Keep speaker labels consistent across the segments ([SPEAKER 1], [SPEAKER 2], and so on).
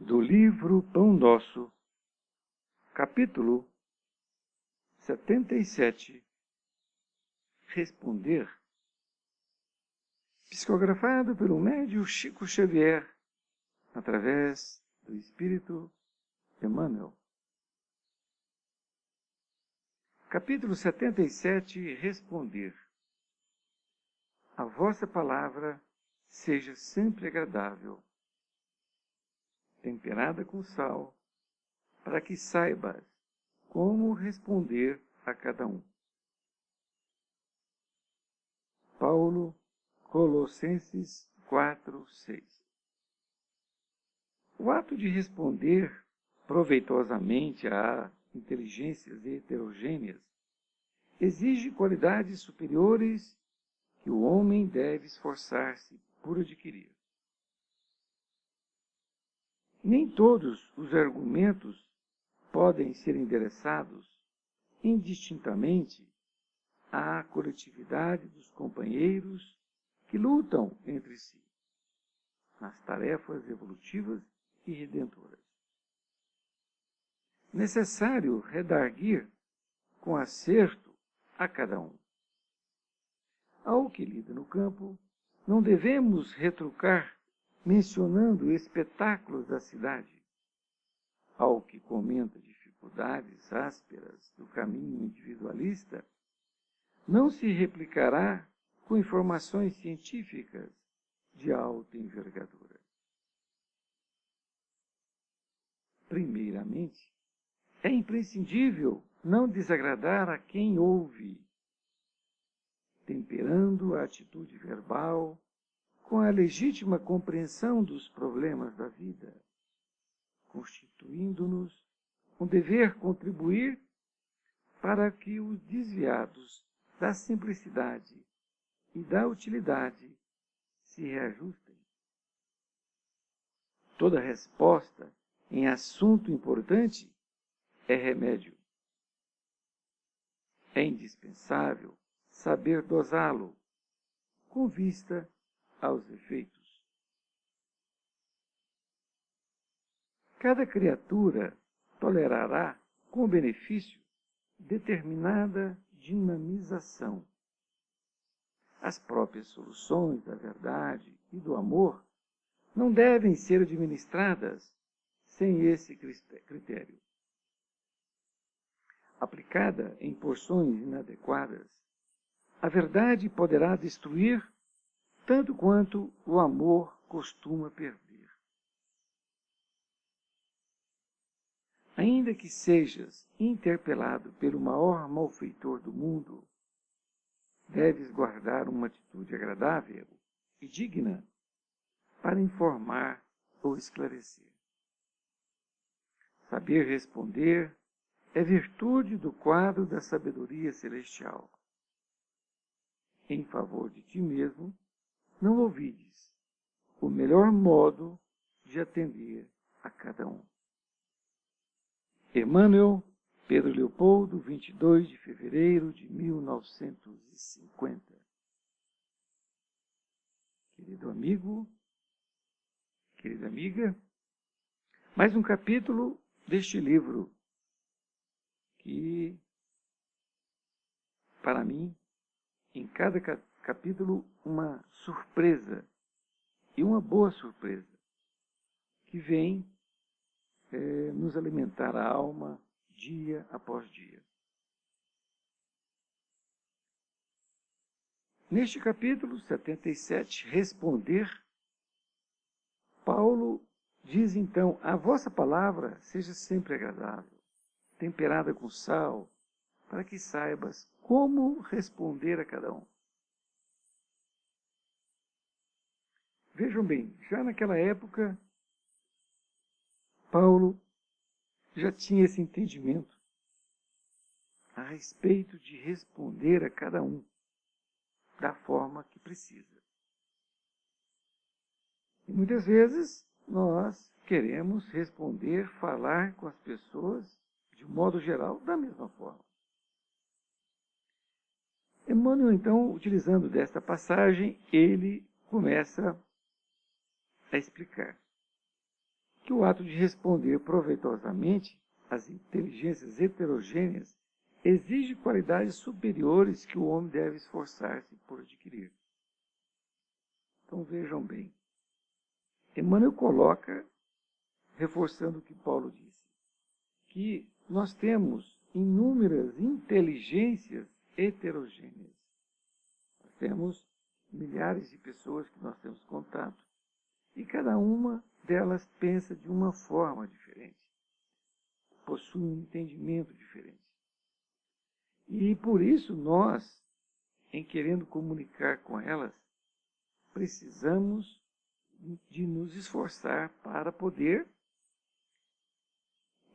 [SPEAKER 1] do livro Pão Nosso, capítulo 77, Responder, psicografado pelo médium Chico Xavier, através do Espírito Emmanuel. Capítulo 77, Responder. A vossa palavra seja sempre agradável, temperada com sal, para que saibas como responder a cada um. Paulo, Colossenses 4:6. O ato de responder proveitosamente a inteligências heterogêneas exige qualidades superiores que o homem deve esforçar-se por adquirir. Nem todos os argumentos podem ser endereçados indistintamente à coletividade dos companheiros que lutam entre si nas tarefas evolutivas e redentoras. Necessário redarguir com acerto a cada um. Ao que lida no campo, não devemos retrucar mencionando espetáculos da cidade. Ao que comenta dificuldades ásperas do caminho individualista, não se replicará com informações científicas de alta envergadura. Primeiramente, é imprescindível não desagradar a quem ouve, temperando a atitude verbal com a legítima compreensão dos problemas da vida, constituindo-nos um dever contribuir para que os desviados da simplicidade e da utilidade se reajustem. Toda resposta em assunto importante é remédio. É indispensável saber dosá-lo com vista aos efeitos. Cada criatura tolerará com benefício determinada dinamização. As próprias soluções da verdade e do amor não devem ser administradas sem esse critério. Aplicada em porções inadequadas, a verdade poderá destruir tanto quanto o amor costuma perder. Ainda que sejas interpelado pelo maior malfeitor do mundo, deves guardar uma atitude agradável e digna para informar ou esclarecer. Saber responder é virtude do quadro da sabedoria celestial. Em favor de ti mesmo, não ouvides o melhor modo de atender a cada um. Emmanuel, Pedro Leopoldo, 22 de fevereiro de 1950. Querido amigo, querida amiga, mais um capítulo deste livro que, para mim, em cada capítulo, uma surpresa, e uma boa surpresa, que vem nos alimentar a alma dia após dia. Neste capítulo 77, Responder, Paulo diz então: a vossa palavra seja sempre agradável, temperada com sal, para que saibas como responder a cada um. Vejam bem, já naquela época, Paulo já tinha esse entendimento a respeito de responder a cada um da forma que precisa. E muitas vezes nós queremos responder, falar com as pessoas, de modo geral, da mesma forma. Emmanuel, então, utilizando desta passagem, ele começa a explicar. que o ato de responder proveitosamente às inteligências heterogêneas exige qualidades superiores que o homem deve esforçar-se por adquirir. Então vejam bem, Emmanuel coloca, reforçando o que Paulo disse, que nós temos inúmeras inteligências heterogêneas. Nós temos milhares de pessoas que nós temos contato e cada uma delas pensa de uma forma diferente, possui um entendimento diferente. E por isso nós, em querendo comunicar com elas, precisamos de nos esforçar para poder,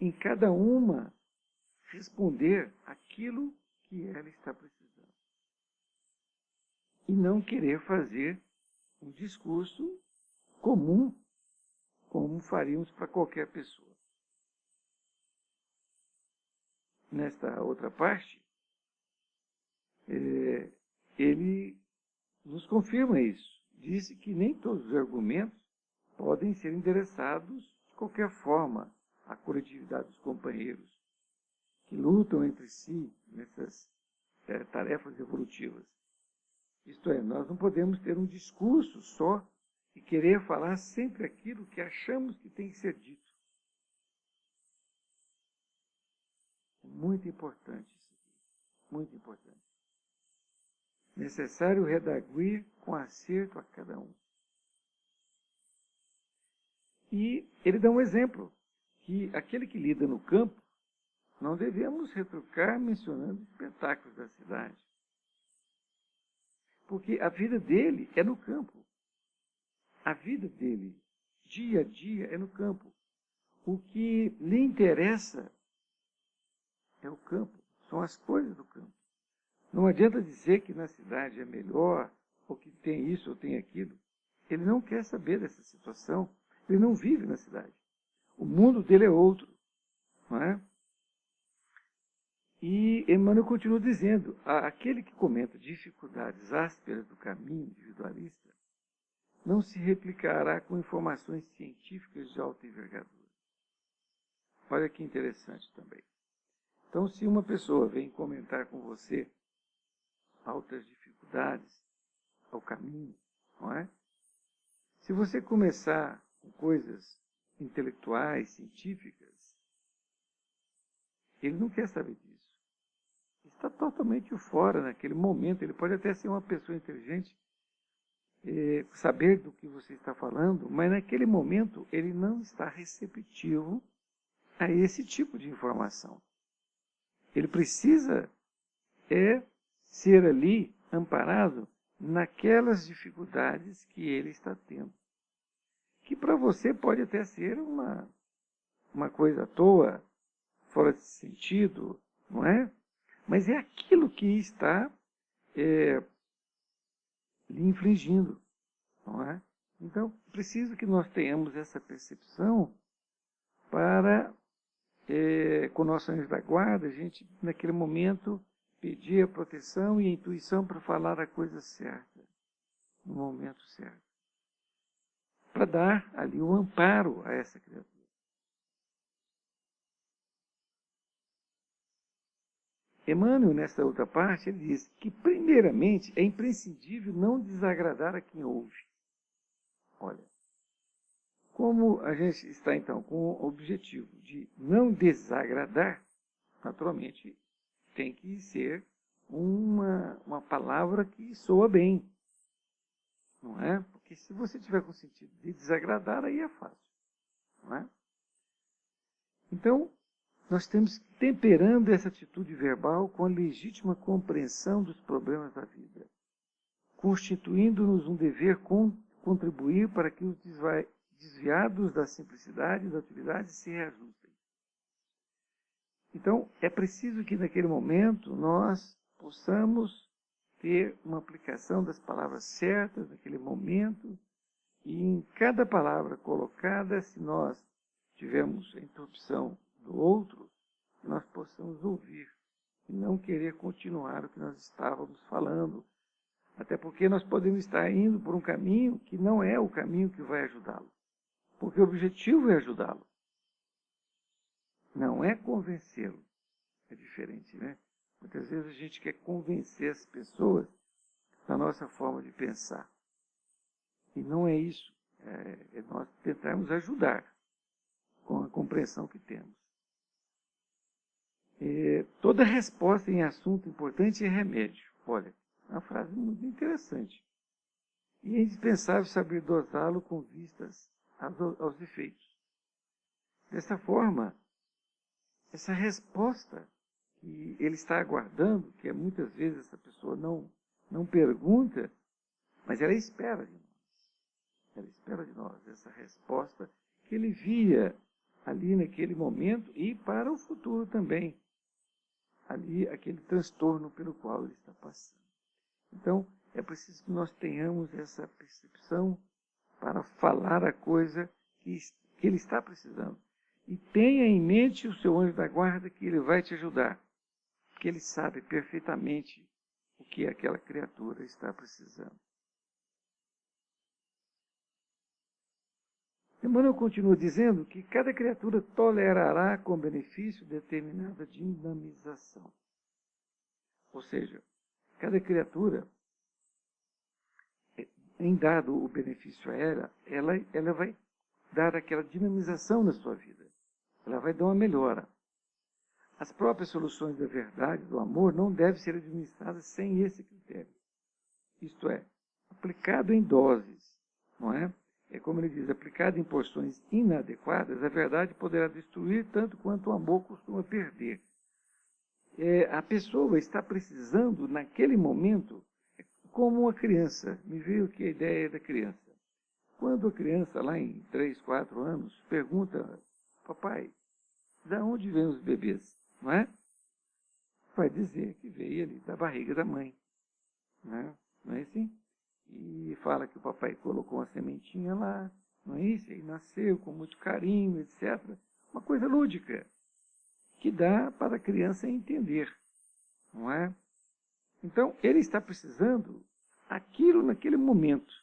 [SPEAKER 1] em cada uma, responder aquilo que ela está precisando. E não querer fazer um discurso comum, como faríamos para qualquer pessoa. Nesta outra parte, ele nos confirma isso. Disse que nem todos os argumentos podem ser endereçados de qualquer forma à coletividade dos companheiros que lutam entre si nessas tarefas evolutivas. Isto é, nós não podemos ter um discurso só e querer falar sempre aquilo que achamos que tem que ser dito. É muito importante isso aqui, muito importante. Necessário redaguir com acerto a cada um. E ele dá um exemplo, que aquele que lida no campo, não devemos retrucar mencionando espetáculos da cidade. Porque a vida dele é no campo. A vida dele, dia a dia, é no campo. O que lhe interessa é o campo, são as coisas do campo. Não adianta dizer que na cidade é melhor, ou que tem isso ou tem aquilo. Ele não quer saber dessa situação. Ele não vive na cidade. O mundo dele é outro. Não é? E Emmanuel continua dizendo, aquele que comenta dificuldades ásperas do caminho individualista não se replicará com informações científicas de alta envergadura. Olha que interessante também. Então, se uma pessoa vem comentar com você altas dificuldades ao caminho, não é? Se você começar com coisas intelectuais, científicas, ele não quer saber disso. Ele está totalmente fora naquele momento. Ele pode até ser uma pessoa inteligente, saber do que você está falando, mas naquele momento ele não está receptivo a esse tipo de informação. Ele precisa ser ali amparado naquelas dificuldades que ele está tendo. Que para você pode até ser uma coisa à toa, fora de sentido, não é? Mas é aquilo que está lhe infligindo, não é? Então, preciso que nós tenhamos essa percepção para, com o nosso anjo da guarda, a gente, naquele momento, pedir a proteção e a intuição para falar a coisa certa, no momento certo. Para dar ali o amparo a essa criatura. Emmanuel, nesta outra parte, ele diz que, primeiramente, é imprescindível não desagradar a quem ouve. Olha, como a gente está, então, com o objetivo de não desagradar, naturalmente, tem que ser uma palavra que soa bem, não é? Porque se você tiver com o sentido de desagradar, aí é fácil, não é? Então, nós temos que temperando essa atitude verbal com a legítima compreensão dos problemas da vida, constituindo-nos um dever contribuir para que os desviados da simplicidade e da utilidade se reajustem. Então, é preciso que naquele momento nós possamos ter uma aplicação das palavras certas naquele momento e em cada palavra colocada, se nós tivermos a interrupção do outro, nós possamos ouvir e não querer continuar o que nós estávamos falando. Até porque nós podemos estar indo por um caminho que não é o caminho que vai ajudá-lo. porque o objetivo é ajudá-lo. Não é convencê-lo. É diferente, né? Muitas vezes a gente quer convencer as pessoas da nossa forma de pensar. E não é isso. É nós tentarmos ajudar com a compreensão que temos. Toda resposta em assunto importante é remédio. Olha, é uma frase muito interessante. E é indispensável saber dosá-lo com vistas aos efeitos. Dessa forma, essa resposta que ele está aguardando, que muitas vezes essa pessoa não pergunta, mas ela espera de nós. Ela espera de nós essa resposta que ele via ali naquele momento e para o futuro também. Ali, aquele transtorno pelo qual ele está passando. Então, é preciso que nós tenhamos essa percepção para falar a coisa que ele está precisando. E tenha em mente o seu anjo da guarda que ele vai te ajudar. Porque ele sabe perfeitamente o que aquela criatura está precisando. Emmanuel continua dizendo que cada criatura tolerará com benefício determinada dinamização. Ou seja, cada criatura, em dado o benefício a ela vai dar aquela dinamização na sua vida. Ela vai dar uma melhora. As próprias soluções da verdade, do amor, não devem ser administradas sem esse critério. Isto é, aplicado em doses, não é? É como ele diz, aplicado em porções inadequadas, a verdade poderá destruir tanto quanto o amor costuma perder. A pessoa está precisando, naquele momento, como uma criança. Me veio aqui a ideia da criança. Quando a criança, lá em 3, 4 anos, pergunta, papai, de onde vêm os bebês? Não é? Vai dizer que veio ali da barriga da mãe. Não é assim? E fala que o papai colocou uma sementinha lá, não é isso? E nasceu com muito carinho, etc. Uma coisa lúdica, que dá para a criança entender, não é? Então, ele está precisando aquilo naquele momento,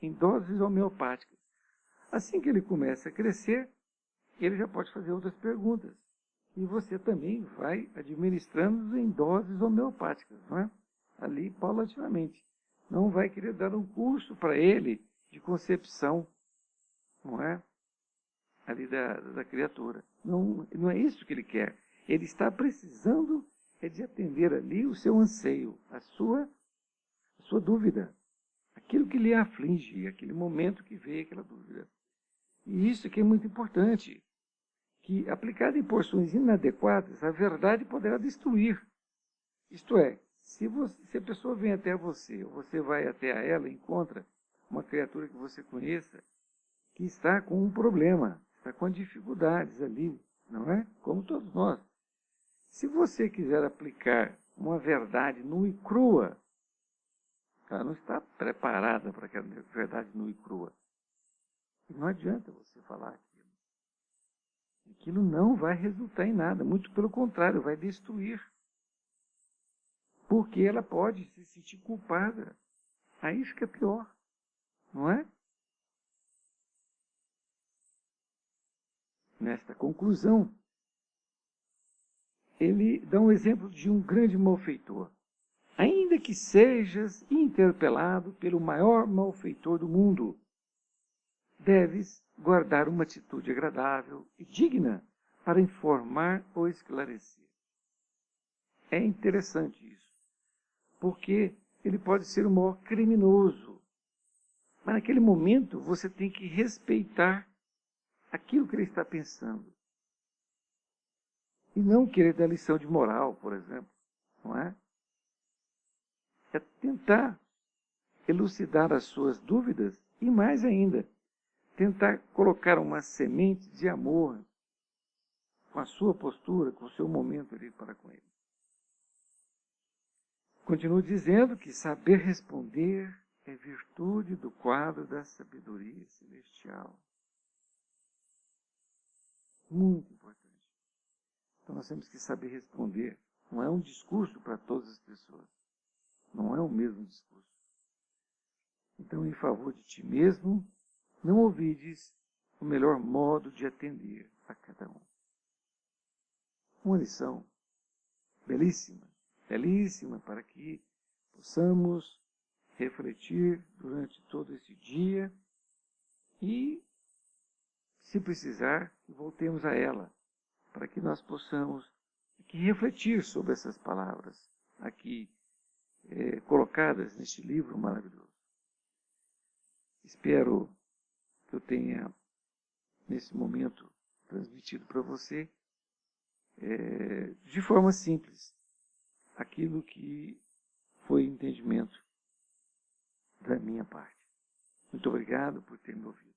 [SPEAKER 1] em doses homeopáticas. Assim que ele começa a crescer, ele já pode fazer outras perguntas. E você também vai administrando em doses homeopáticas, não é? Ali, paulatinamente. Não vai querer dar um curso para ele de concepção, não é? Ali da criatura. Não é isso que ele quer. Ele está precisando de atender ali o seu anseio, a sua dúvida. Aquilo que lhe aflige, aquele momento que veio aquela dúvida. E isso que é muito importante, que aplicada em porções inadequadas, a verdade poderá destruir. Isto é, se a pessoa vem até você, ou você vai até a ela e encontra uma criatura que você conheça, que está com um problema, está com dificuldades ali, não é? Como todos nós. Se você quiser aplicar uma verdade nua e crua, ela não está preparada para aquela verdade nua e crua. E não adianta você falar aquilo. Aquilo não vai resultar em nada, muito pelo contrário, vai destruir. Porque ela pode se sentir culpada. Aí isso que é pior, não é? Nesta conclusão, ele dá um exemplo de um grande malfeitor. Ainda que sejas interpelado pelo maior malfeitor do mundo, deves guardar uma atitude agradável e digna para informar ou esclarecer. É interessante isso, porque ele pode ser o maior criminoso, mas naquele momento você tem que respeitar aquilo que ele está pensando. E não querer dar lição de moral, por exemplo, não é? É tentar elucidar as suas dúvidas e, mais ainda, tentar colocar uma semente de amor com a sua postura, com o seu momento ali para com ele. Continuo dizendo que saber responder é virtude do quadro da sabedoria celestial. Muito importante. Então nós temos que saber responder. Não é um discurso para todas as pessoas. Não é o mesmo discurso. Então, em favor de ti mesmo, não ouvides o melhor modo de atender a cada um. Uma lição belíssima, belíssima, para que possamos refletir durante todo esse dia e, se precisar, voltemos a ela, para que nós possamos aqui refletir sobre essas palavras aqui colocadas neste livro maravilhoso. Espero que eu tenha, nesse momento, transmitido para você, de forma simples, aquilo que foi entendimento da minha parte. Muito obrigado por ter me ouvido.